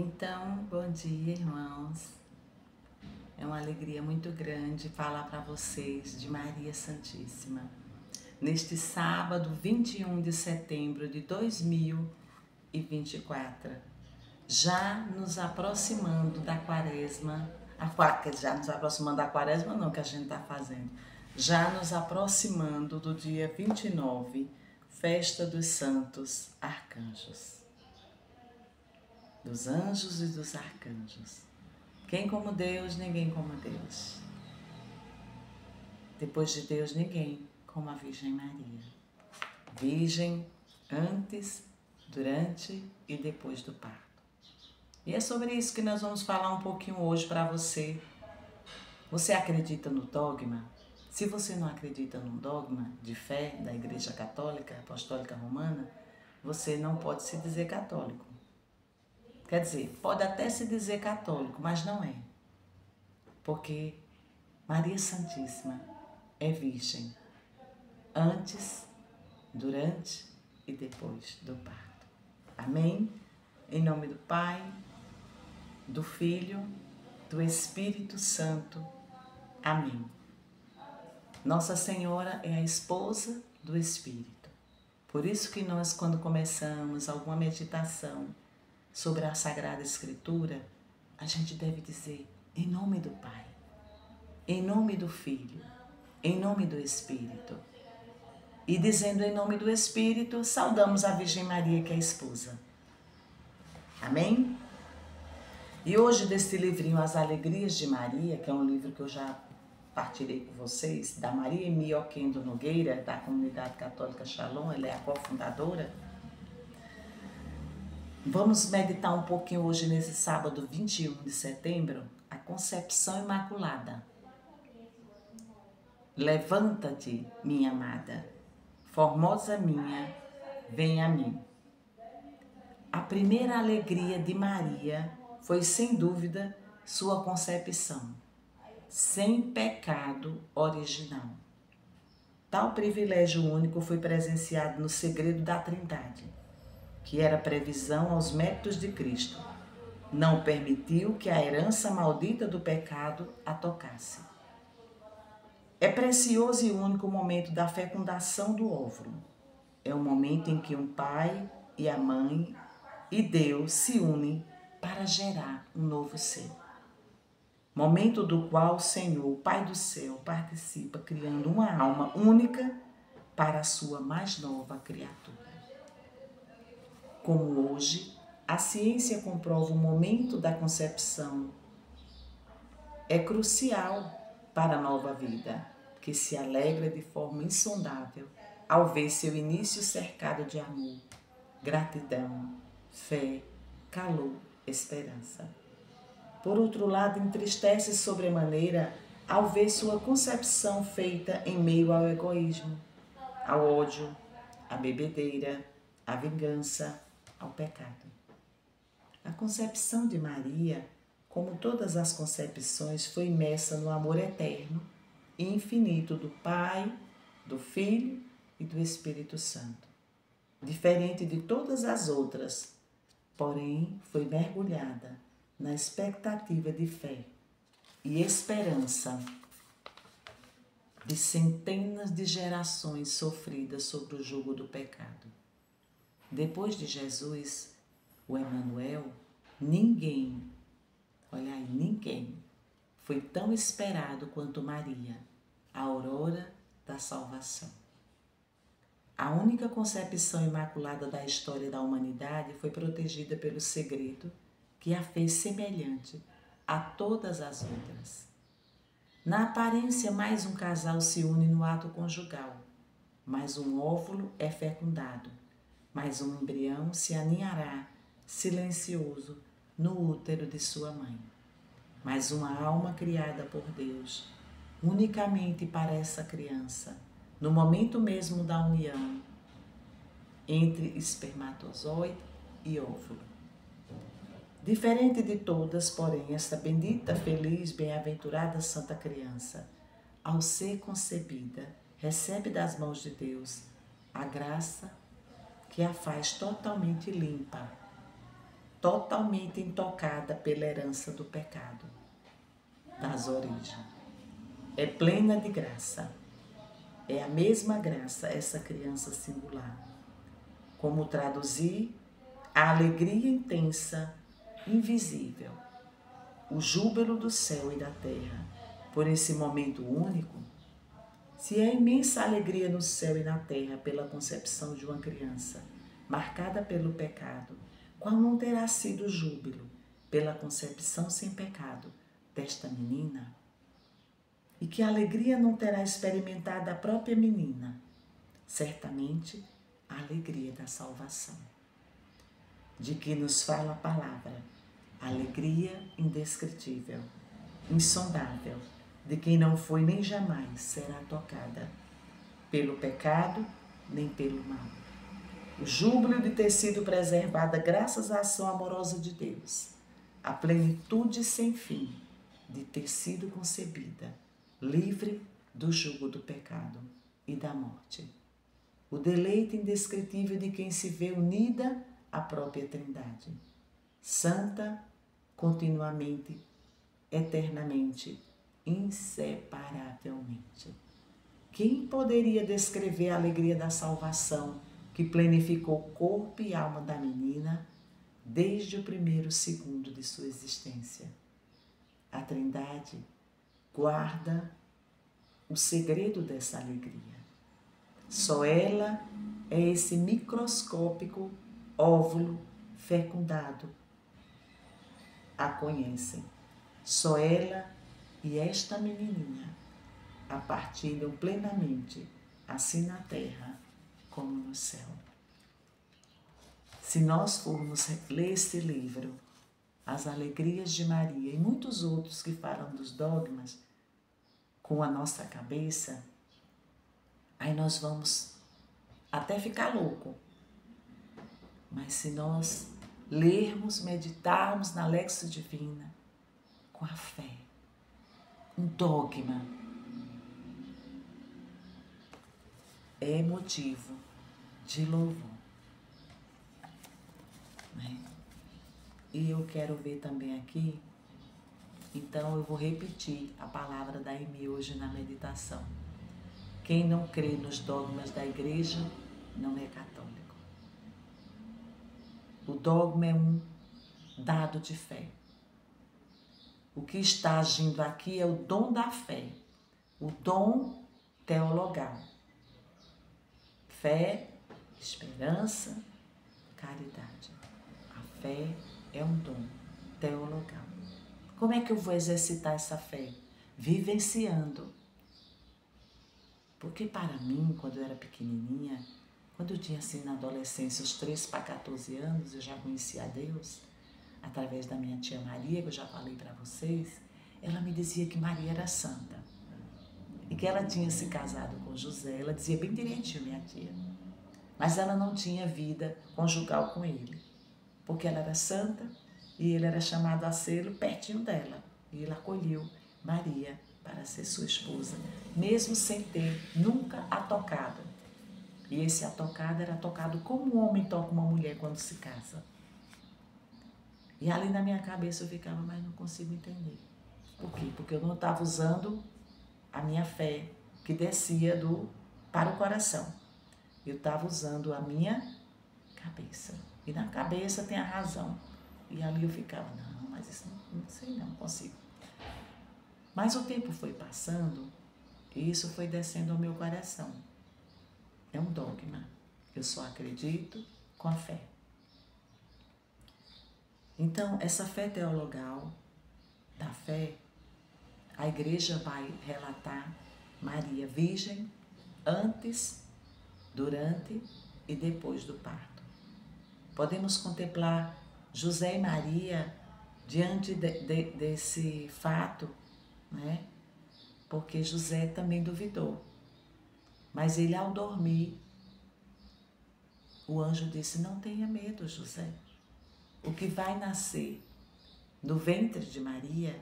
Então, bom dia, irmãos. É uma alegria muito grande falar para vocês de Maria Santíssima. Neste sábado, 21 de setembro de 2024, já nos aproximando da quaresma, já nos aproximando da quaresma não, que a gente está fazendo, já nos aproximando do dia 29, festa dos santos arcanjos, dos anjos e dos arcanjos. Quem como Deus, ninguém como Deus. Depois de Deus, ninguém como a Virgem Maria. Virgem antes, durante e depois do parto. E é sobre isso que nós vamos falar um pouquinho hoje para você. Você acredita no dogma? Se você não acredita no dogma de fé da Igreja Católica, Apostólica Romana, você não pode se dizer católico. Quer dizer, pode até se dizer católico, mas não é. Porque Maria Santíssima é virgem antes, durante e depois do parto. Amém? Em nome do Pai, do Filho, do Espírito Santo. Amém. Nossa Senhora é a esposa do Espírito. Por isso que nós, quando começamos alguma meditação sobre a Sagrada Escritura, a gente deve dizer em nome do Pai, em nome do Filho, em nome do Espírito. E dizendo em nome do Espírito, saudamos a Virgem Maria, que é a esposa. Amém? E hoje, desse livrinho As Alegrias de Maria, que é um livro que eu já partilhei com vocês, da Maria Emi Oquendo Nogueira, da Comunidade Católica Shalom, ela é a cofundadora. Vamos meditar um pouquinho hoje, nesse sábado 21 de setembro, a Concepção Imaculada. Levanta-te, minha amada, formosa minha, vem a mim. A primeira alegria de Maria foi, sem dúvida, sua concepção, sem pecado original. Tal privilégio único foi presenciado no segredo da Trindade, que era previsão aos méritos de Cristo. Não permitiu que a herança maldita do pecado a tocasse. É precioso e único o momento da fecundação do óvulo. É o momento em que um pai e a mãe e Deus se unem para gerar um novo ser. Momento do qual o Senhor, o Pai do céu, participa, criando uma alma única para a sua mais nova criatura. Como hoje, a ciência comprova o momento da concepção é crucial para a nova vida, que se alegra de forma insondável ao ver seu início cercado de amor, gratidão, fé, calor, esperança. Por outro lado, entristece sobremaneira ao ver sua concepção feita em meio ao egoísmo, ao ódio, à bebedeira, à vingança, ao pecado. A concepção de Maria, como todas as concepções, foi imersa no amor eterno e infinito do Pai, do Filho e do Espírito Santo. Diferente de todas as outras, porém foi mergulhada na expectativa de fé e esperança de centenas de gerações sofridas sobre o jugo do pecado. Depois de Jesus, o Emanuel, ninguém, olha aí, ninguém foi tão esperado quanto Maria, a aurora da salvação. A única concepção imaculada da história da humanidade foi protegida pelo segredo que a fez semelhante a todas as outras. Na aparência, mais um casal se une no ato conjugal, mais um óvulo é fecundado, mais um embrião se aninhará, silencioso, no útero de sua mãe. Mais uma alma criada por Deus, unicamente para essa criança, no momento mesmo da união entre espermatozoide e óvulo. Diferente de todas, porém, esta bendita, feliz, bem-aventurada santa criança, ao ser concebida, recebe das mãos de Deus a graça que a faz totalmente limpa, totalmente intocada pela herança do pecado, das origens. É plena de graça. É a mesma graça, essa criança singular. Como traduzir a alegria intensa, invisível, o júbilo do céu e da terra, por esse momento único? Se é imensa alegria no céu e na terra pela concepção de uma criança, marcada pelo pecado, qual não terá sido o júbilo pela concepção sem pecado desta menina? E que alegria não terá experimentado a própria menina? Certamente a alegria da salvação, de que nos fala a palavra, alegria indescritível, insondável, de quem não foi nem jamais será tocada pelo pecado nem pelo mal. O júbilo de ter sido preservada graças à ação amorosa de Deus, a plenitude sem fim de ter sido concebida, livre do jugo do pecado e da morte. O deleite indescritível de quem se vê unida à própria Trindade, santa, continuamente, eternamente, inseparavelmente. Quem poderia descrever a alegria da salvação que plenificou corpo e alma da menina desde o primeiro segundo de sua existência? A Trindade guarda o segredo dessa alegria. Só ela é esse microscópico óvulo fecundado. A conhecem. Só ela e esta menininha a partilham plenamente, assim na terra como no céu. Se nós formos ler esse livro, As Alegrias de Maria e muitos outros que falam dos dogmas, com a nossa cabeça, aí nós vamos até ficar louco. Mas se nós lermos, meditarmos na Lexio Divina, com a fé, um dogma, é motivo de louvor. Né? E eu quero ver também aqui, então eu vou repetir a palavra da Amy hoje na meditação. Quem não crê nos dogmas da igreja não é católico. O dogma é um dado de fé. O que está agindo aqui é o dom da fé, o dom teologal. Fé, esperança, caridade. A fé é um dom teologal. Como é que eu vou exercitar essa fé? Vivenciando. Porque para mim, quando eu era pequenininha, quando eu tinha assim na adolescência, os 13 para 14 anos, eu já conhecia a Deus, através da minha tia Maria, que eu já falei para vocês, ela me dizia que Maria era santa. E que ela tinha se casado com José, ela dizia bem direitinho, minha tia. Mas ela não tinha vida conjugal com ele, porque ela era santa e ele era chamado a ser pertinho dela. E ele acolheu Maria para ser sua esposa, mesmo sem ter nunca a tocado. E esse a tocado era tocado como um homem toca uma mulher quando se casa. E ali na minha cabeça eu ficava, mas não consigo entender. Por quê? Porque eu não estava usando a minha fé que descia para o coração. Eu estava usando a minha cabeça. E na cabeça tem a razão. E ali eu ficava, não, mas isso não sei, não consigo. Mas o tempo foi passando e isso foi descendo ao meu coração. É um dogma. Eu só acredito com a fé. Então, essa fé teologal da fé, a igreja vai relatar Maria virgem antes, durante e depois do parto. Podemos contemplar José e Maria diante desse fato, né? Porque José também duvidou. Mas ele, ao dormir, o anjo disse, não tenha medo, José. O que vai nascer no ventre de Maria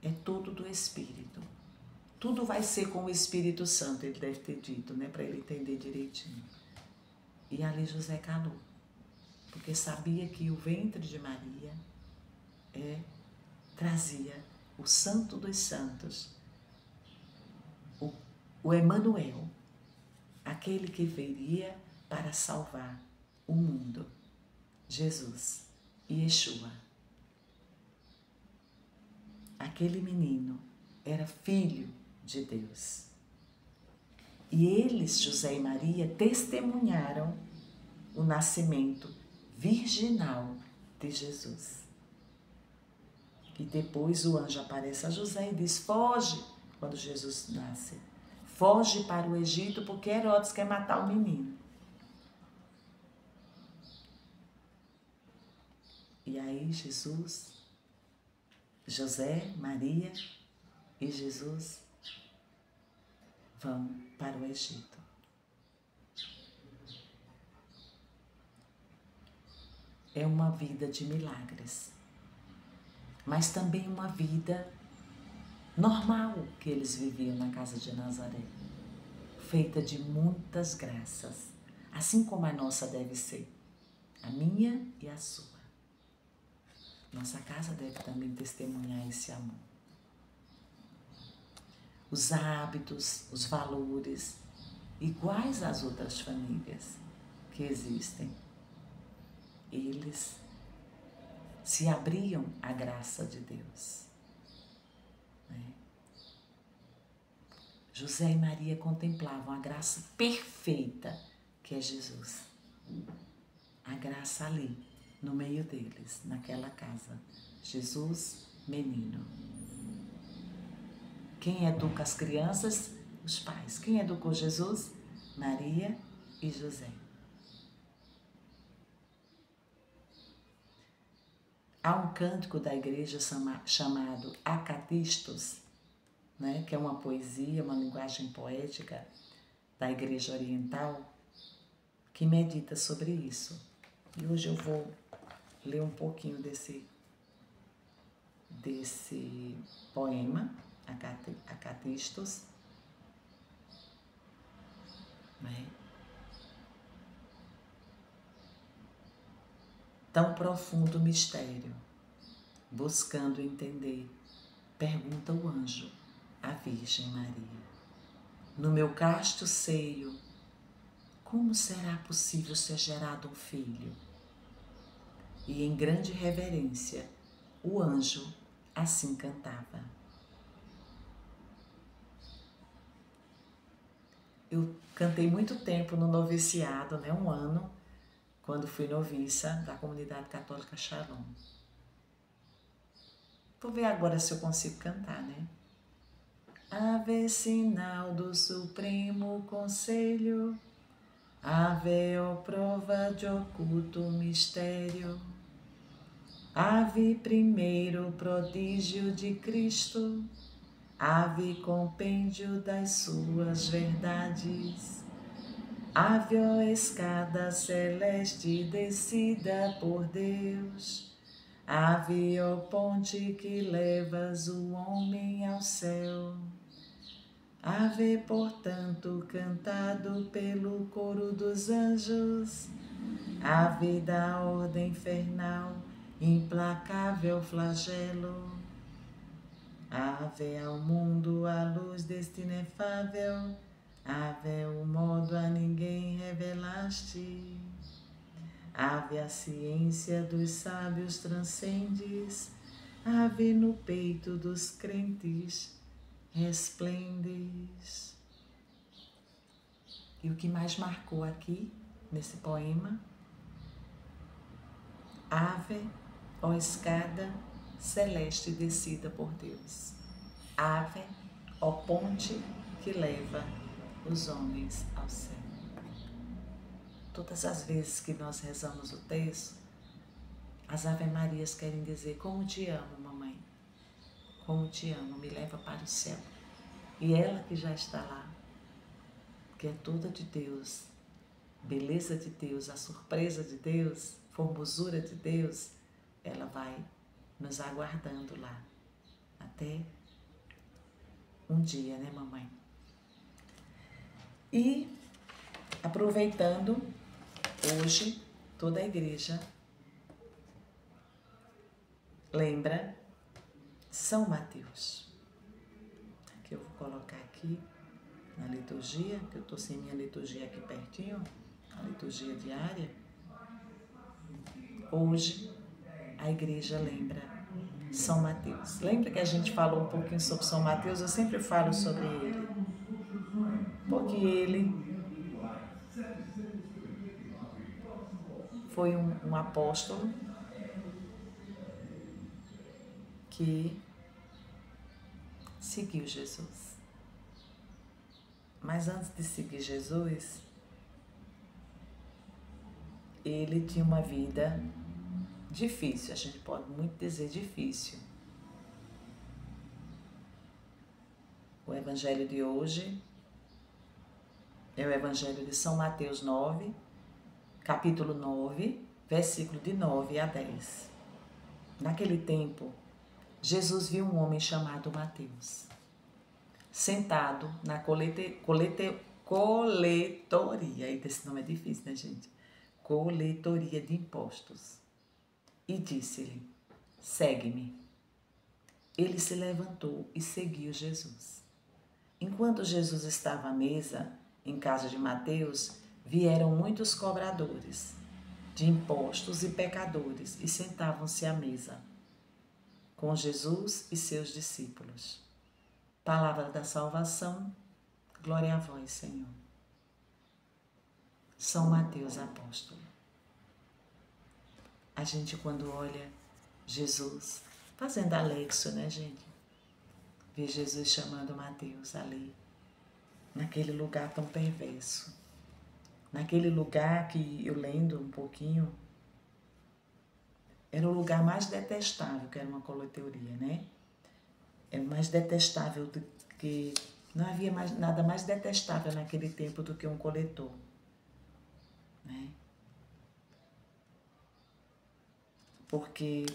é tudo do Espírito. Tudo vai ser com o Espírito Santo, ele deve ter dito, né? Para ele entender direitinho. E ali José calou. porque sabia que o ventre de Maria trazia o Santo dos Santos, o Emanuel, aquele que viria para salvar o mundo, Jesus, Yeshua. Aquele menino era filho de Deus. E eles, José e Maria, testemunharam o nascimento virginal de Jesus. E depois o anjo aparece a José e diz: foge, quando Jesus nasce. Foge para o Egito, porque Herodes quer matar o menino. E aí José, Maria e Jesus vão para o Egito. É uma vida de milagres, mas também uma vida normal que eles viviam na casa de Nazaré, feita de muitas graças, assim como a nossa deve ser, a minha e a sua. Nossa casa deve também testemunhar esse amor. Os hábitos, os valores, iguais às outras famílias que existem, eles se abriam à graça de Deus. José e Maria contemplavam a graça perfeita que é Jesus. A graça ali, no meio deles, naquela casa. Jesus, menino. Quem educa as crianças? Os pais. Quem educou Jesus? Maria e José. Há um cântico da igreja chamado Acatistos, né, que é uma poesia, uma linguagem poética da igreja oriental, que medita sobre isso. E hoje eu vou ler um pouquinho desse poema, Acatistos, né? Tão profundo mistério, buscando entender, pergunta o anjo à Virgem Maria. No meu casto seio, como será possível ser gerado um filho? E em grande reverência, o anjo assim cantava. Eu cantei muito tempo no noviciado, né? 1 ano, quando fui noviça da comunidade católica Shalom. Vou ver agora se eu consigo cantar, né? Ave, sinal do supremo conselho, ave, ó prova de oculto mistério, ave, primeiro prodígio de Cristo, ave, compêndio das suas verdades, ave, ó escada celeste descida por Deus, ave, ó ponte que levas o homem ao céu, ave, portanto, cantado pelo coro dos anjos, ave da ordem infernal, implacável flagelo, ave ao mundo a luz deste inefável, ave o modo a ninguém revelaste, ave a ciência dos sábios transcendes, ave no peito dos crentes resplendes. E o que mais marcou aqui, nesse poema? Ave, ó escada celeste descida por Deus. Ave, ó ponte que leva os homens ao céu. Todas as vezes que nós rezamos o texto, as Ave Marias querem dizer: como te amo, mamãe. Como te amo, me leva para o céu. E ela que já está lá, que é toda de Deus, beleza de Deus, a surpresa de Deus, formosura de Deus, ela vai nos aguardando lá, até um dia, né, mamãe? E, aproveitando, hoje, toda a igreja lembra São Mateus. Que eu vou colocar aqui na liturgia, que eu estou sem minha liturgia aqui pertinho, a liturgia diária. Hoje a igreja lembra São Mateus. Lembra que a gente falou um pouquinho sobre São Mateus? Eu sempre falo sobre ele, porque ele foi um apóstolo que seguiu Jesus. Mas antes de seguir Jesus, ele tinha uma vida difícil, a gente pode muito dizer difícil. O evangelho de hoje é o evangelho de São Mateus 9, capítulo 9, versículo de 9 a 10. Naquele tempo, Jesus viu um homem chamado Mateus, sentado na coletoria. Eita, esse nome é difícil, né, gente? Coletoria de impostos. E disse-lhe: segue-me. Ele se levantou e seguiu Jesus. Enquanto Jesus estava à mesa, em casa de Mateus, vieram muitos cobradores de impostos e pecadores e sentavam-se à mesa com Jesus e seus discípulos. Palavra da salvação, glória a vós, Senhor. São Mateus apóstolo. A gente, quando olha Jesus, fazendo alexo, né, gente? Vê Jesus chamando Mateus ali, naquele lugar tão perverso. Naquele lugar que, eu lendo um pouquinho, era o lugar mais detestável, que era uma coletoria, né? Era mais detestável do que... Não havia nada mais detestável naquele tempo do que um coletor, né? Porque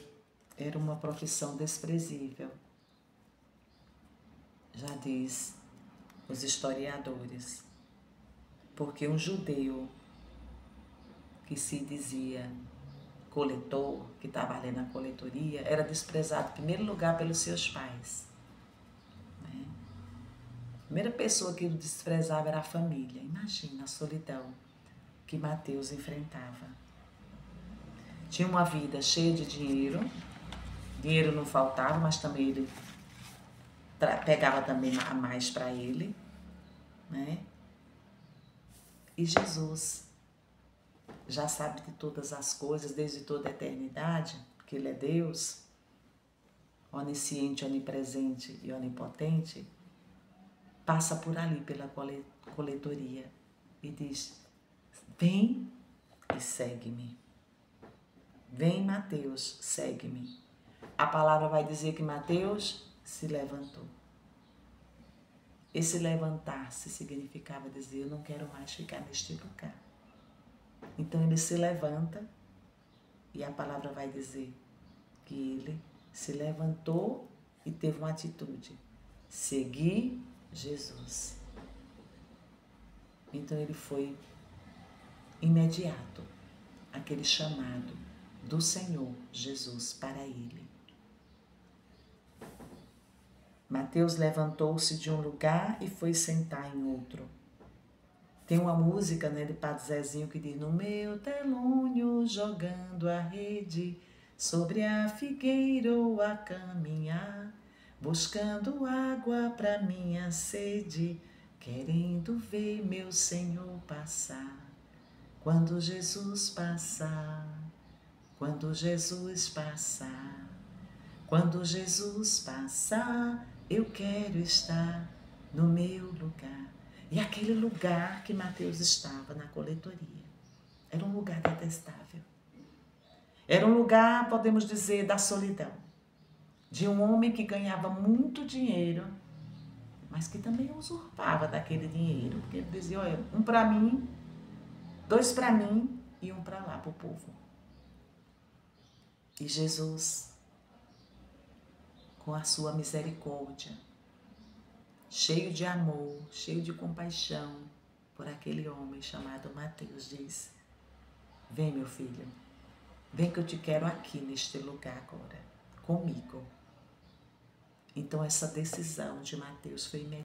era uma profissão desprezível. Já diz os historiadores. Porque um judeu que se dizia coletor, que estava ali na coletoria, era desprezado em primeiro lugar pelos seus pais. Né? A primeira pessoa que o desprezava era a família. Imagina a solidão que Mateus enfrentava. Tinha uma vida cheia de dinheiro, dinheiro não faltava, mas também ele pegava também a mais para ele, né? E Jesus já sabe de todas as coisas, desde toda a eternidade, porque Ele é Deus, onisciente, onipresente e onipotente, passa por ali pela coletoria e diz: vem e segue-me. Vem, Mateus, segue-me. A palavra vai dizer que Mateus se levantou. Esse levantar-se significava dizer: eu não quero mais ficar neste lugar. Então ele se levanta e a palavra vai dizer que ele se levantou e teve uma atitude: seguir Jesus. Então ele foi imediato aquele chamado do Senhor Jesus para ele. Mateus levantou-se de um lugar e foi sentar em outro. Tem uma música, né, de Padre Zezinho que diz: no meu telônio jogando a rede, sobre a figueira ou a caminhar, buscando água para minha sede, querendo ver meu Senhor passar. Quando Jesus passar, quando Jesus passar, quando Jesus passar, eu quero estar no meu lugar. E aquele lugar que Mateus estava na coletoria era um lugar detestável. Era um lugar, podemos dizer, da solidão. De um homem que ganhava muito dinheiro, mas que também usurpava daquele dinheiro. Porque ele dizia: olha, um para mim, dois para mim e um para lá, para o povo. E Jesus, com a sua misericórdia, cheio de amor, cheio de compaixão por aquele homem chamado Mateus, diz: Vem, meu filho, vem que eu te quero aqui neste lugar agora, comigo. Então essa decisão de Mateus foi imediata.